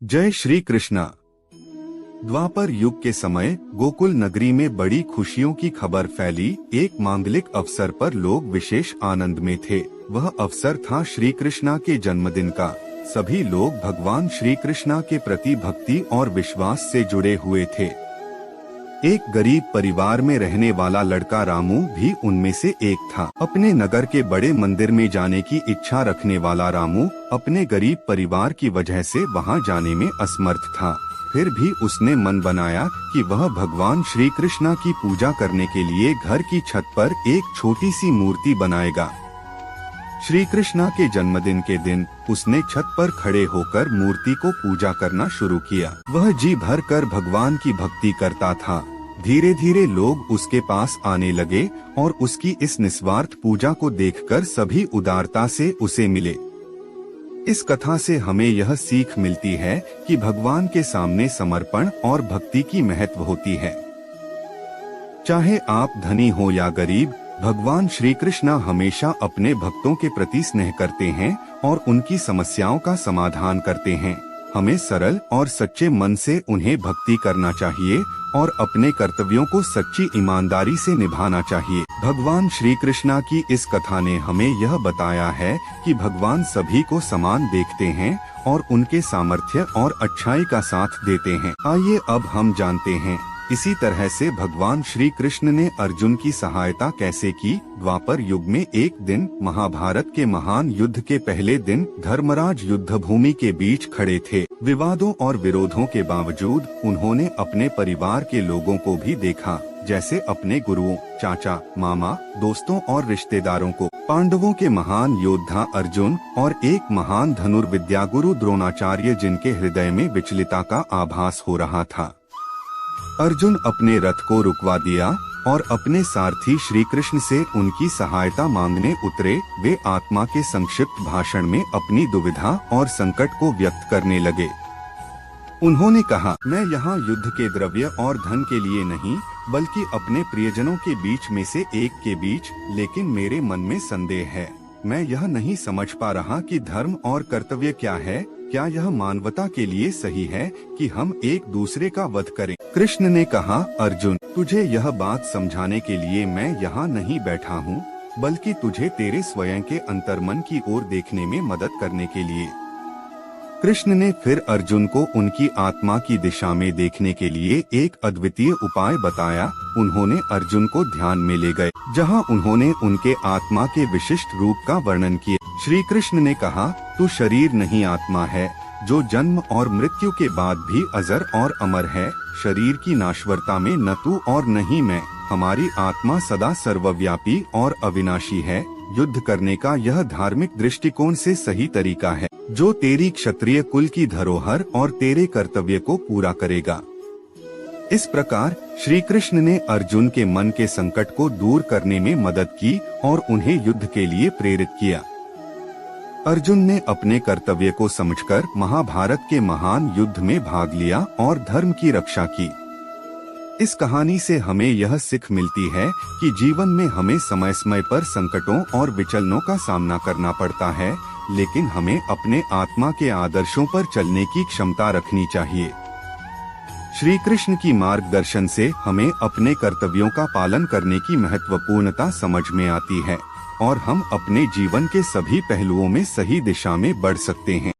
जय श्री कृष्णा। द्वापर युग के समय गोकुल नगरी में बड़ी खुशियों की खबर फैली। एक मांगलिक अवसर पर लोग विशेष आनंद में थे। वह अवसर था श्री कृष्णा के जन्मदिन का। सभी लोग भगवान श्री कृष्णा के प्रति भक्ति और विश्वास से जुड़े हुए थे। एक गरीब परिवार में रहने वाला लड़का रामू भी उनमें से एक था। अपने नगर के बड़े मंदिर में जाने की इच्छा रखने वाला रामू अपने गरीब परिवार की वजह से वहां जाने में असमर्थ था। फिर भी उसने मन बनाया कि वह भगवान श्री कृष्णा की पूजा करने के लिए घर की छत पर एक छोटी सी मूर्ति बनाएगा। श्री कृष्णा के जन्मदिन के दिन उसने छत पर खड़े होकर मूर्ति को पूजा करना शुरू किया। वह जी भर कर भगवान की भक्ति करता था। धीरे धीरे लोग उसके पास आने लगे और उसकी इस निस्वार्थ पूजा को देखकर सभी उदारता से उसे मिले। इस कथा से हमें यह सीख मिलती है कि भगवान के सामने समर्पण और भक्ति की महत्व होती है। चाहे आप धनी हो या गरीब, भगवान श्री कृष्णा हमेशा अपने भक्तों के प्रति स्नेह करते हैं और उनकी समस्याओं का समाधान करते हैं। हमें सरल और सच्चे मन से उन्हें भक्ति करना चाहिए और अपने कर्तव्यों को सच्ची ईमानदारी से निभाना चाहिए। भगवान श्री कृष्णा की इस कथा ने हमें यह बताया है कि भगवान सभी को समान देखते हैं और उनके सामर्थ्य और अच्छाई का साथ देते हैं। आइए अब हम जानते हैं इसी तरह से भगवान श्री कृष्ण ने अर्जुन की सहायता कैसे की। द्वापर युग में एक दिन महाभारत के महान युद्ध के पहले दिन धर्मराज युद्ध भूमि के बीच खड़े थे। विवादों और विरोधों के बावजूद उन्होंने अपने परिवार के लोगों को भी देखा, जैसे अपने गुरुओं, चाचा, मामा, दोस्तों और रिश्तेदारों को। पांडवों के महान योद्धा अर्जुन और एक महान धनुर्विद्या गुरु द्रोणाचार्य, जिनके हृदय में विचलितता का आभास हो रहा था। अर्जुन अपने रथ को रुकवा दिया और अपने सारथी श्री कृष्ण से उनकी सहायता मांगने उतरे। वे आत्मा के संक्षिप्त भाषण में अपनी दुविधा और संकट को व्यक्त करने लगे। उन्होंने कहा, मैं यहाँ युद्ध के द्रव्य और धन के लिए नहीं, बल्कि अपने प्रियजनों के बीच में से एक के बीच, लेकिन मेरे मन में संदेह है। मैं यह नहीं समझ पा रहा कि धर्म और कर्तव्य क्या है। क्या यह मानवता के लिए सही है कि हम एक दूसरे का वध करें? कृष्ण ने कहा, अर्जुन, तुझे यह बात समझाने के लिए मैं यहाँ नहीं बैठा हूँ, बल्कि तुझे तेरे स्वयं के अंतर्मन की ओर देखने में मदद करने के लिए। कृष्ण ने फिर अर्जुन को उनकी आत्मा की दिशा में देखने के लिए एक अद्वितीय उपाय बताया। उन्होंने अर्जुन को ध्यान में ले गए, जहाँ उन्होंने उनके आत्मा के विशिष्ट रूप का वर्णन किया। श्री कृष्ण ने कहा, तू शरीर नहीं आत्मा है, जो जन्म और मृत्यु के बाद भी अजर और अमर है। शरीर की नाशवरता में न तू और न ही मैं। हमारी आत्मा सदा सर्वव्यापी और अविनाशी है। युद्ध करने का यह धार्मिक दृष्टिकोण से सही तरीका है, जो तेरी क्षत्रिय कुल की धरोहर और तेरे कर्तव्य को पूरा करेगा। इस प्रकार श्री कृष्ण ने अर्जुन के मन के संकट को दूर करने में मदद की और उन्हें युद्ध के लिए प्रेरित किया। अर्जुन ने अपने कर्तव्य को समझकर महाभारत के महान युद्ध में भाग लिया और धर्म की रक्षा की। इस कहानी से हमें यह सीख मिलती है कि जीवन में हमें समय समय पर संकटों और विचलनों का सामना करना पड़ता है, लेकिन हमें अपने आत्मा के आदर्शों पर चलने की क्षमता रखनी चाहिए। श्री कृष्ण की मार्गदर्शन से हमें अपने कर्तव्यों का पालन करने की महत्वपूर्णता समझ में आती है और हम अपने जीवन के सभी पहलुओं में सही दिशा में बढ़ सकते हैं।